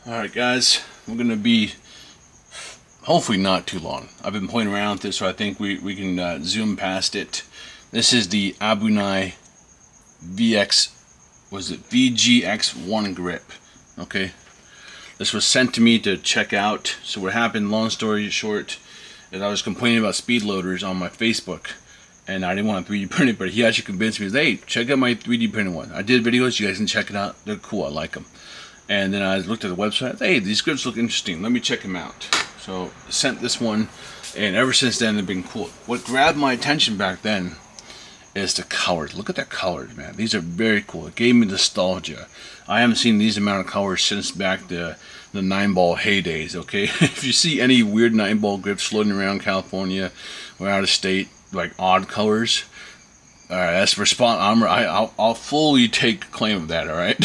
Alright guys, we're going to be hopefully not too long. I've been playing around with this, so I think we can zoom past it. This is the ABUNAI VGX-1 grip. Okay, this was sent to me to check out. So what happened, long story short, is I was complaining about speed loaders on my Facebook, and I didn't want to 3D print it, but he actually convinced me, hey, check out my 3D printed one. I did videos, you guys can check it out. They're cool, I like them. And then I looked at the website. Hey, these grips look interesting. Let me check them out. So I sent this one, and ever since then they've been cool. What grabbed my attention back then is the colors. Look at that colors, man. These are very cool. It gave me nostalgia. I haven't seen these amount of colors since back the 9-ball heydays. Okay, if you see any weird 9-ball grips floating around California or out of state, like odd colors, all right, that's I'll fully take claim of that. All right.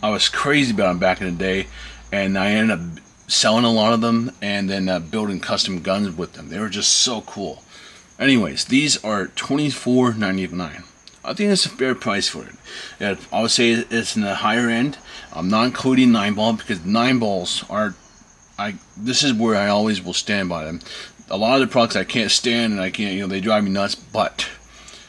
I was crazy about them back in the day, and I ended up selling a lot of them and then building custom guns with them. They were just so cool. Anyways, these are $24.99. I think it's a fair price for it. I would say it's in the higher end. I'm not including 9-ball because 9-balls are, this is where I always will stand by them. A lot of the products I can't stand, and I can't, they drive me nuts, but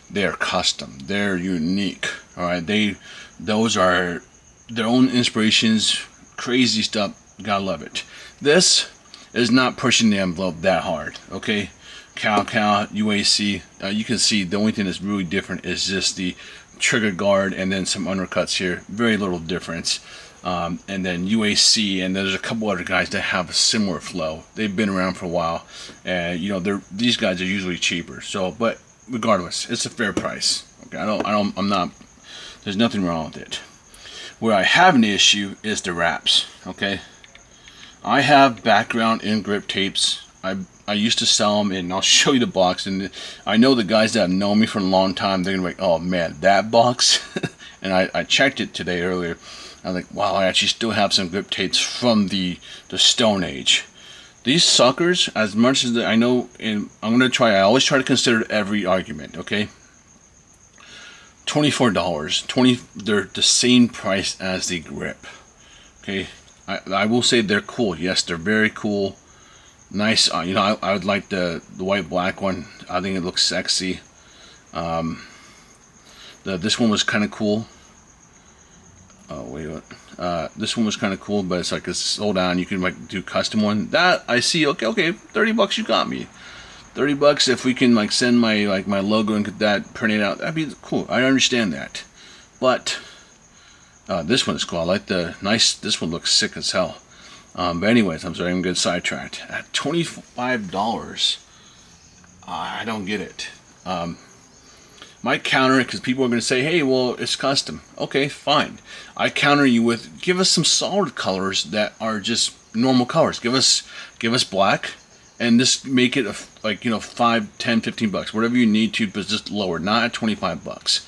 they're custom. They're unique. All right, those are their own inspirations, crazy stuff. Gotta love it. This is not pushing the envelope that hard. Okay, cow UAC. You can see the only thing that's really different is just the trigger guard and then some undercuts here. Very little difference. And then UAC, and there's a couple other guys that have a similar flow. They've been around for a while, and these guys are usually cheaper. So, but regardless, it's a fair price. Okay, I'm not. There's nothing wrong with it. Where I have an issue is the wraps. Okay, I have background in grip tapes. I used to sell them, and I'll show you the box. And I know the guys that have known me for a long time, they're gonna be like, "Oh man, that box." And I checked it today earlier. I was like, "Wow, I actually still have some grip tapes from the Stone Age." These suckers, as much as I know, and I always try to consider every argument. Okay. $24. They're the same price as the grip. Okay, I will say they're cool. Yes, they're very cool. Nice. I would like the white black one. I think it looks sexy. This one was kind of cool. Oh wait, what? This one was kind of cool, but it's like this. Hold on, you can like do custom one. That I see. Okay, $30. You got me. $30 if we can like send my logo and get that printed out. That'd be cool. I understand that, but this one is cool. I like this one looks sick as hell. But anyways, I'm sorry, I'm getting sidetracked. At $25, I don't get it. My counter, because people are going to say, hey, well, it's custom. Okay, fine. I counter you with, give us some solid colors that are just normal colors. Give us black. And just make it like $5, $10, $15, whatever you need to, but just lower, not at $25.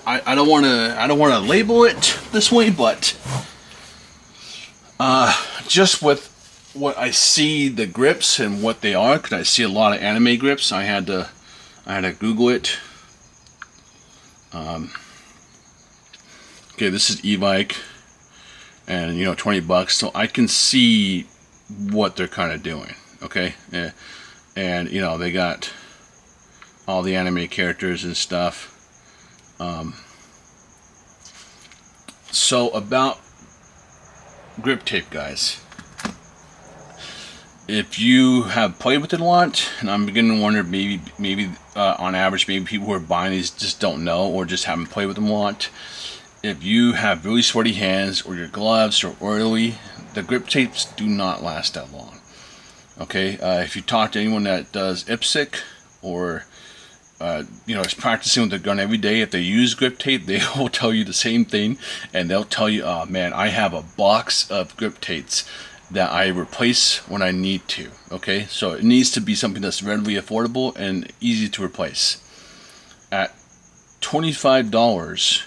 I don't want to label it this way, but just with what I see the grips and what they are, because I see a lot of anime grips. I had to Google it. Okay, this is e-bike, and $20, so I can see what they're kind of doing. Okay, yeah. And they got all the anime characters and stuff. So about grip tape, guys, if you have played with it a lot, and I'm beginning to wonder, maybe on average, maybe people who are buying these just don't know or just haven't played with them a lot. If you have really sweaty hands, or your gloves are oily, the grip tapes do not last that long. Okay, if you talk to anyone that does IPSC or is practicing with the gun every day, if they use grip tape, they will tell you the same thing, and they'll tell you, "Oh man, I have a box of grip tapes that I replace when I need to." Okay, so it needs to be something that's readily affordable and easy to replace. At $25.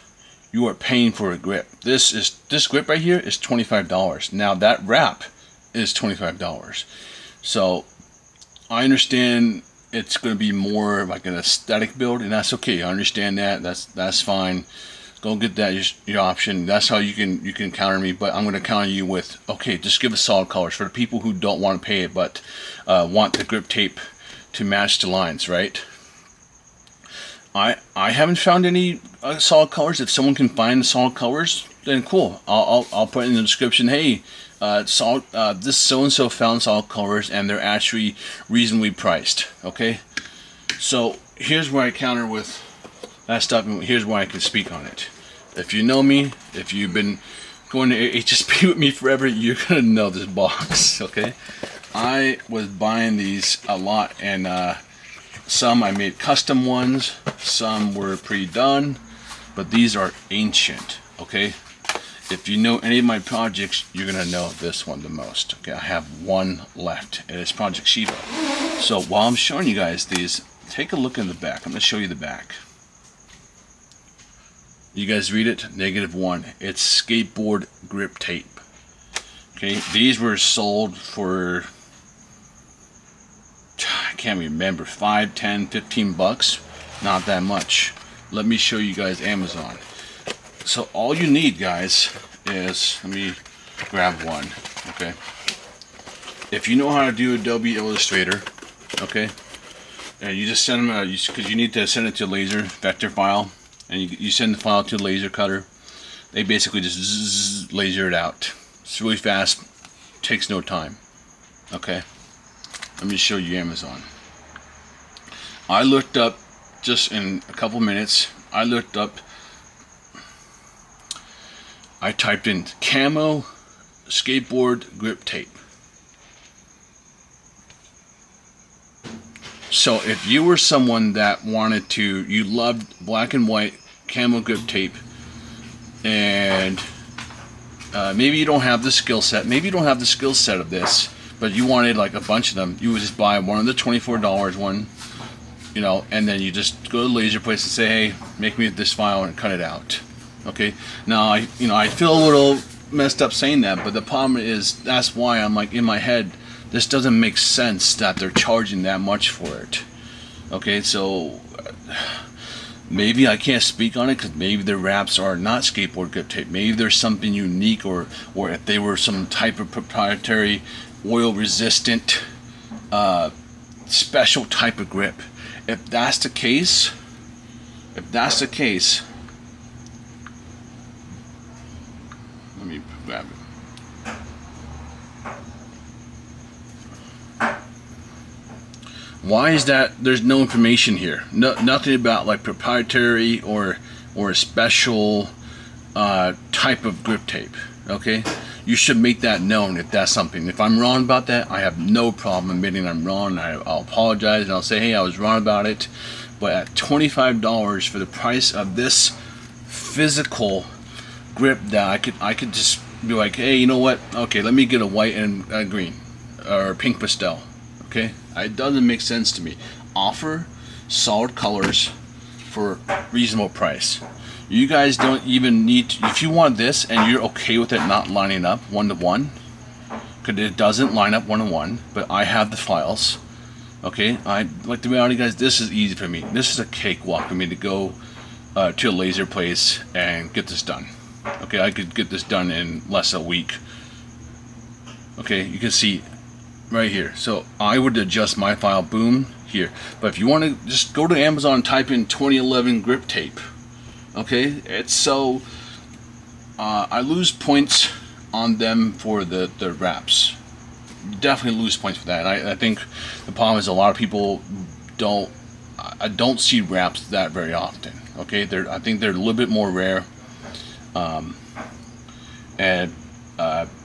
You are paying for a grip. This grip right here is $25. Now that wrap is $25. So I understand it's going to be more like an aesthetic build, and that's okay. I understand that. That's fine. Go get that your option. That's how you can counter me. But I'm going to counter you with, okay, just give us solid colors for the people who don't want to pay it but want the grip tape to match the lines, right? I haven't found any solid colors. If someone can find the solid colors, then cool. I'll put in the description, hey, this so and so found solid colors and they're actually reasonably priced. Okay, so here's where I counter with that stuff, and here's why I can speak on it. If you know me, if you've been going to HSP with me forever, you're gonna know this box. Okay, I was buying these a lot, and some I made custom ones, some were pre-done, but these are ancient. Okay, if you know any of my projects, you're gonna know this one the most. Okay, I have one left, and it's Project Shiva. So while I'm showing you guys these, take a look in the back. I'm gonna show you the back. You guys read it? -1. It's skateboard grip tape. Okay, these were sold for, I can't remember, 5, 10, 15 bucks. Not that much. Let me show you guys Amazon. So all you need, guys, is, let me grab one. Okay, if you know how to do Adobe Illustrator, okay, and you just send them because you need to send it to a laser vector file. And you send the file to a laser cutter. They basically just laser it out. It's really fast, takes no time. Okay, let me show you Amazon. I looked up, just in a couple minutes, I typed in camo skateboard grip tape. So if you were someone that wanted to, you loved black and white camo grip tape, and maybe you don't have the skill set, of this, but you wanted like a bunch of them, you would just buy one of the $24 one, you know, and then you just go to the laser place and say, hey, make me this file and cut it out. Okay, now I feel a little messed up saying that, but the problem is, that's why I'm like, in my head, this doesn't make sense that they're charging that much for it. Okay, so maybe I can't speak on it because maybe their wraps are not skateboard grip tape. Maybe there's something unique, or if they were some type of proprietary oil resistant special type of grip. If that's the case, let me grab it. Why is that? There's no information here. Nothing about like proprietary or a special type of grip tape. Okay, you should make that known if that's something. If I'm wrong about that, I have no problem admitting I'm wrong. I'll apologize and I'll say, hey, I was wrong about it. But at $25 for the price of this physical grip, that I could just be like, hey, you know what? Okay, let me get a white and a green or pink pastel. Okay, it doesn't make sense to me. Offer solid colors for reasonable price. You guys don't even need to, if you want this and you're okay with it not lining up 1-to-1, because it doesn't line up 1-to-1, but I have the files. Okay, I like the reality, guys. This is easy for me. This is a cakewalk for me to go to a laser place and get this done. Okay, I could get this done in less than a week. Okay, you can see right here. So I would adjust my file, boom, here. But if you want to just go to Amazon and type in 2011 grip tape. Okay, it's so I lose points on them for the wraps. Definitely lose points for that. I think the problem is a lot of people I don't see wraps that very often. Okay, I think they're a little bit more rare, and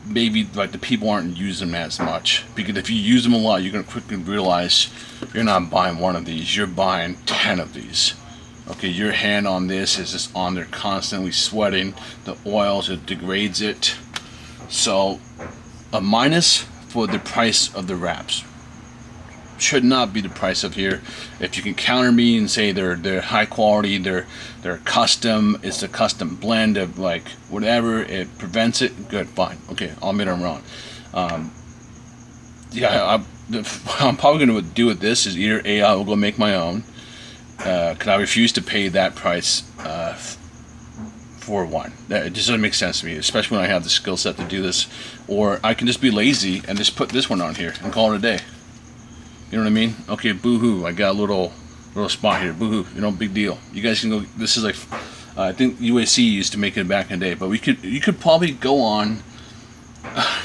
maybe like the people aren't using them as much, because if you use them a lot, you're gonna quickly realize you're not buying one of these, you're buying 10 of these. Okay, your hand on this is just on there constantly sweating. The oils, it degrades it. So a minus for the price of the wraps. Should not be the price of here. If you can counter me and say they're high quality, they're custom, it's a custom blend of like whatever, it prevents it, good, fine. Okay, I'll admit I'm wrong. Yeah, what I'm probably going to do with this is either A, I will go make my own, because I refuse to pay that price for one. That it just doesn't make sense to me, especially when I have the skill set to do this. Or I can just be lazy and just put this one on here and call it a day. You know what I mean? Okay, boo-hoo, I got a little spot here, boo-hoo, you know, big deal. You guys can go, this is like, I think UAC used to make it back in the day, but you could probably go on,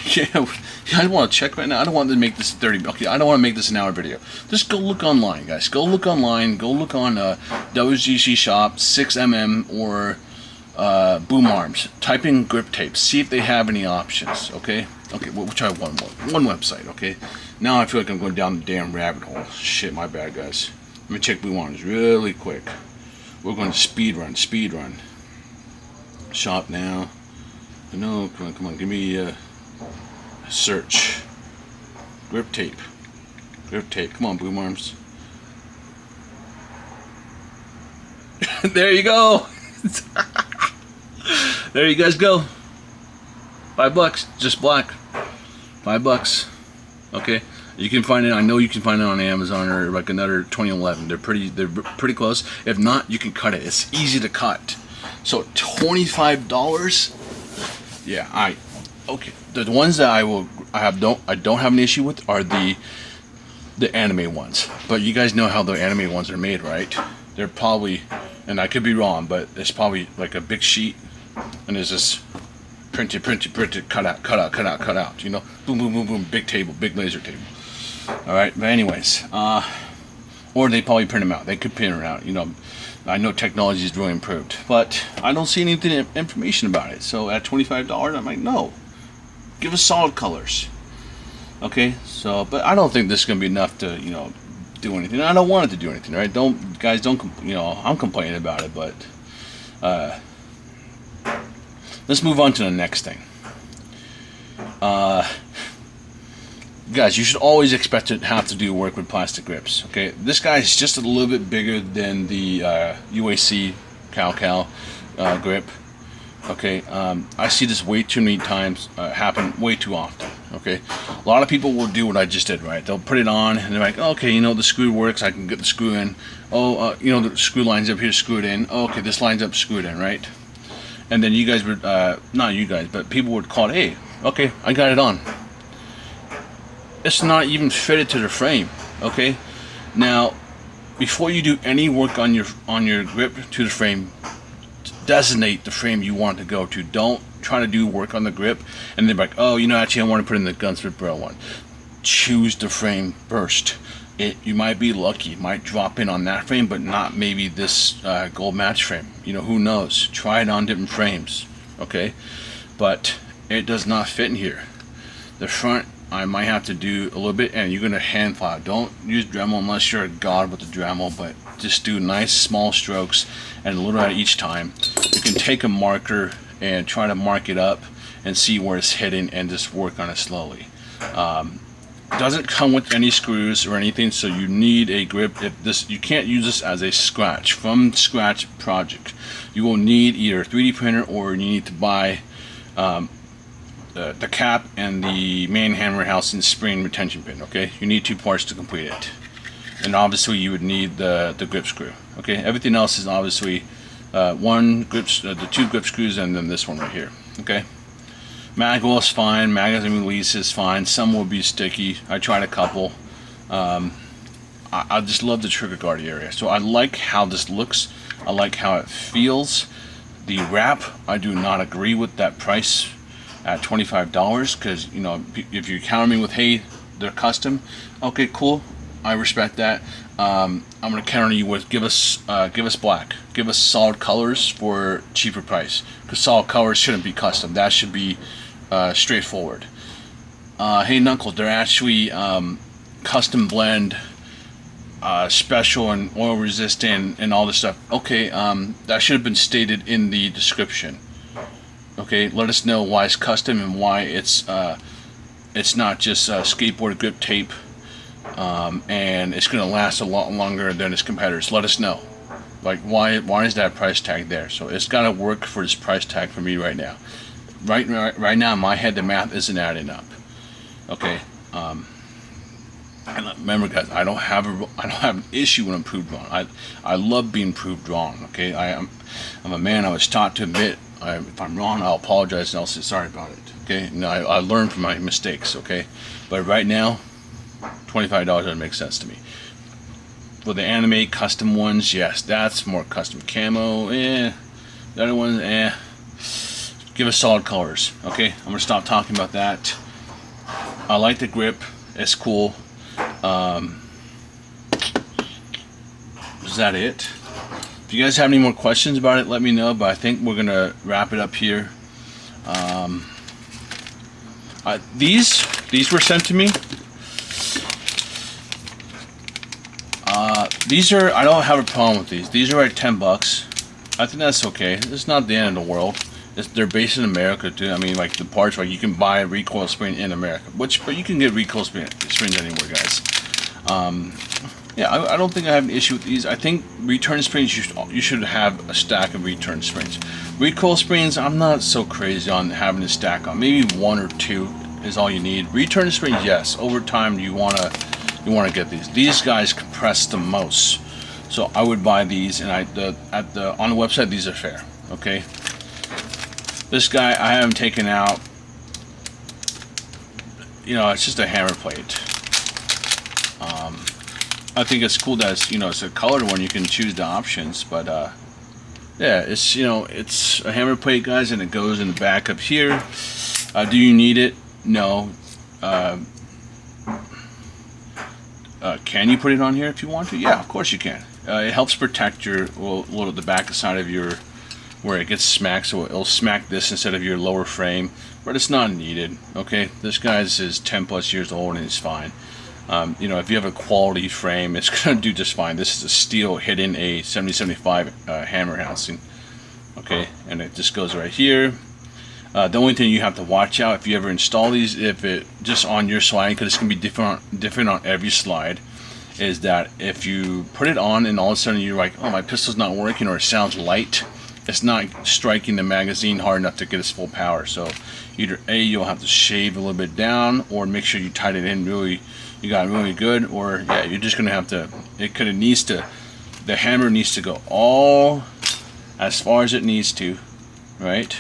yeah, I don't want to check right now, I don't want to make this 30, okay, I don't want to make this an hour video. Just go look online, guys, go look online, go look on WGC Shop, 6mm, or Boom Arms. Type in grip tape, see if they have any options, okay? Okay, we'll try one website, okay? Now I feel like I'm going down the damn rabbit hole. Shit, my bad, guys. Let me check Boom Arms really quick. We're going to speed run. Shop now. No, come on, give me a search. Grip tape. Come on, Boom Arms. There you go. There you guys go. $5, just black. $5. Okay, you can find it. I know you can find it on Amazon or like another 2011. They're pretty close. If not, you can cut it. It's easy to cut. So $25. Yeah, okay. The ones that I don't have an issue with are the anime ones. But you guys know how the anime ones are made, right? They're probably, and I could be wrong, but it's probably like a big sheet, and there's this printed, cut out, you know, boom, big table, big laser table. All right, but anyways, or they probably print them out. They could print it out, you know. I know technology is really improved, but I don't see anything information about it. So at $25, I'm like, no, give us solid colors. Okay, so, but I don't think this is gonna be enough to, you know, do anything. I don't want it to do anything, right? Don't, you know, I'm complaining about it, but let's move on to the next thing. Guys, you should always expect to have to do work with plastic grips. Okay, this guy is just a little bit bigger than the UAC Cal grip. Okay, I see this way too many times happen way too often. Okay, a lot of people will do what I just did, right? They'll put it on and they're like, okay, you know, the screw works, I can get the screw in. Oh, you know, the screw lines up here, screw it in. Oh, okay, this lines up, screw it in, right? And then you guys would, not you guys, but people would call it, hey, okay, I got it on. It's not even fitted to the frame, okay? Now, before you do any work on your grip to the frame, designate the frame you want to go to. Don't try to do work on the grip and then be like, oh, you know, actually I want to put in the Gunsmith Braille one. Choose the frame first. You might be lucky, it might drop in on that frame, but not maybe this gold match frame. You know, who knows? Try it on different frames, okay? But it does not fit in here. The front, I might have to do a little bit, and you're gonna hand file. Don't use Dremel unless you're a god with the Dremel, but just do nice small strokes and a little at each time. You can take a marker and try to mark it up and see where it's hitting and just work on it slowly. Doesn't come with any screws or anything, so you need a grip. If this, you can't use this as a from scratch project. You will need either a 3D printer or you need to buy the cap and the main hammer housing spring retention pin. Okay, you need two parts to complete it, and obviously you would need the grip screw. Okay, everything else is obviously the two grip screws and then this one right here. Okay. Mag well is fine, magazine release is fine, some will be sticky. I tried a couple. I just love the trigger guard area. So I like how this looks, I like how it feels. The wrap, I do not agree with that price at $25, because, you know, if you counter me with, hey, they're custom, okay, cool, I respect that. I'm gonna counter you with give us black, give us solid colors for cheaper price, because solid colors shouldn't be custom. That should be straightforward. Hey Knuckles, they're actually custom blend, special and oil resistant and all this stuff. Okay, that should have been stated in the description. Okay, let us know why it's custom and why it's not just skateboard grip tape. And it's going to last a lot longer than its competitors. Let us know, like, why is that price tag there? So it's got to work for this price tag for me right now. Right now in my head the math isn't adding up. Okay, and remember guys, I don't have an issue when I'm proved wrong. I love being proved wrong. Okay, I'm a man. I was taught to admit If I'm wrong, I'll apologize and I'll say sorry about it. Okay, no, I learned from my mistakes. Okay, but right now, $25 doesn't make sense to me. For the anime custom ones, yes, that's more custom camo. The other ones, give us solid colors. Okay, I'm gonna stop talking about that. I like the grip. It's cool. Is that it? If you guys have any more questions about it, let me know. But I think we're gonna wrap it up here. These were sent to me. These are, I don't have a problem with these. These are like $10. I think that's okay. It's not the end of the world. They're based in America too. I mean, like the parts, like you can buy a recoil spring in America, but you can get recoil springs anywhere, guys. Yeah, I don't think I have an issue with these. I think return springs, you should have a stack of return springs. Recoil springs, I'm not so crazy on having a stack on. Maybe 1 or 2 is all you need. Return springs, yes. Over time, you wanna get these. These guys compress the most, so I would buy these. And on the website, these are fair. Okay. This guy I haven't taken out. You know, it's just a hammer plate. I think it's cool that it's a colored one. You can choose the options, but yeah, it's it's a hammer plate, guys, and it goes in the back up here. Do you need it? No. Can you put it on here if you want to? Yeah, of course you can. It helps protect your the back side of your where it gets smacked, so it'll smack this instead of your lower frame, but it's not needed. Okay, this guy's is 10+ years old and it's fine. If you have a quality frame, it's gonna do just fine. This is a steel hitting a 7075 hammer housing. Okay, and it just goes right here. The only thing you have to watch out if you ever install these, if it just on your slide, because it's gonna be different on every slide, is that if you put it on and all of a sudden you're like, oh, my pistol's not working, or it sounds light, it's not striking the magazine hard enough to get its full power. So either A, you'll have to shave a little bit down, or make sure you tighten it in really, you got it really good, or yeah, you're just gonna have to, the hammer needs to go all as far as it needs to, right?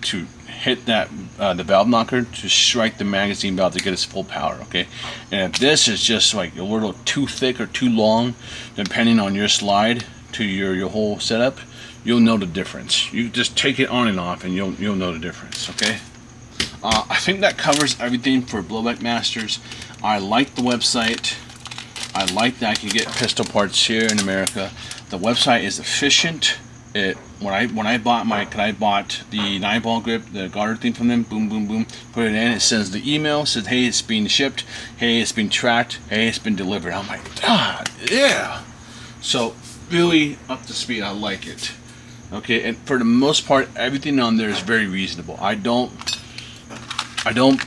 To hit that the valve knocker to strike the magazine valve to get its full power. Okay, and if this is just like a little too thick or too long, depending on your slide to your whole setup, you'll know the difference. You just take it on and off, and you'll know the difference. Okay, I think that covers everything for Blowback Masters. I like the website. I like that I can get pistol parts here in America. The website is efficient. When I bought the 9-ball grip, the garter thing from them, boom, boom, boom, put it in, it sends the email, says, hey, it's being shipped, hey, it's been tracked, hey, it's been delivered. I'm like, God, yeah. So, really up to speed, I like it. Okay, and for the most part, everything on there is very reasonable. I don't know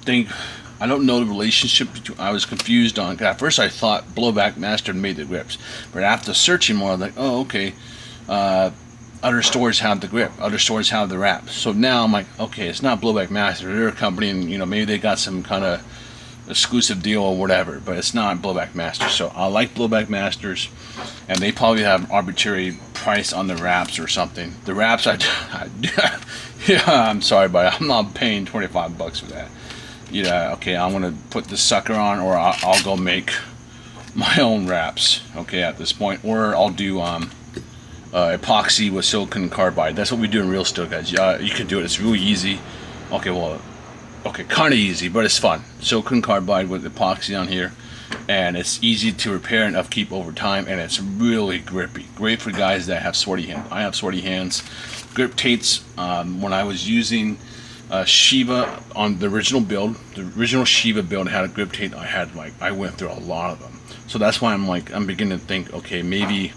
the relationship between, I was confused on, 'cause at first I thought Blowback Master made the grips, but after searching more, I was like, oh, okay. Other stores have the grip, other stores have the wrap. So now I'm like, okay, it's not Blowback Master. They're a company, and maybe they got some kind of exclusive deal or whatever, but it's not Blowback Master. So I like Blowback Masters, and they probably have arbitrary price on the wraps or something. The wraps, yeah, I'm sorry, but I'm not paying $25 for that. Okay, I'm gonna put this sucker on, or I'll go make my own wraps. Okay, at this point, or I'll do epoxy with silicon carbide. That's what we do in Real Steel, guys. You can do it. It's really easy. Okay, kind of easy, but it's fun. Silicon carbide with epoxy on here, and it's easy to repair and upkeep over time, and it's really grippy. Great for guys that have sweaty hands. I have sweaty hands. Grip tapes. When I was using Shiva on the original build, Shiva build had a grip tape. I went through a lot of them. So that's why I'm beginning to think, okay, maybe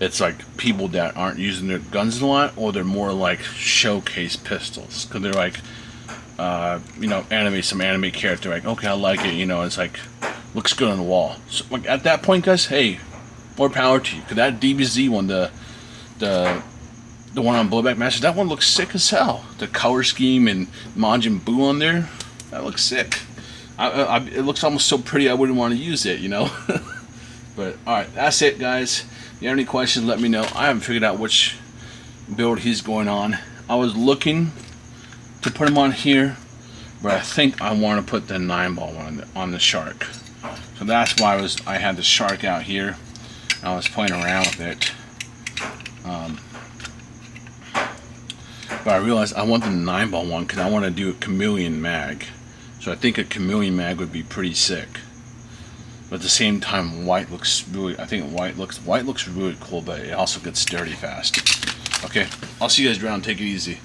it's like people that aren't using their guns a lot, or they're more like showcase pistols, because they're like, some anime character, like, okay, I like it, it's like, looks good on the wall. So like at that point, guys, hey, more power to you. Because that DBZ one, the one on Blowback Masters, that one looks sick as hell. The color scheme and Majin Buu on there, that looks sick. It looks almost so pretty I wouldn't want to use it, But alright, that's it, guys. If you have any questions, let me know. I haven't figured out which build he's going on. I was looking to put him on here, but I think I want to put the 9-ball one on the shark. So that's why I had the shark out here. I was playing around with it. But I realized I want the 9-ball one because I want to do a chameleon mag. So I think a chameleon mag would be pretty sick. But at the same time, white looks really, I think white looks really cool, but it also gets dirty fast. Okay, I'll see you guys around. Take it easy.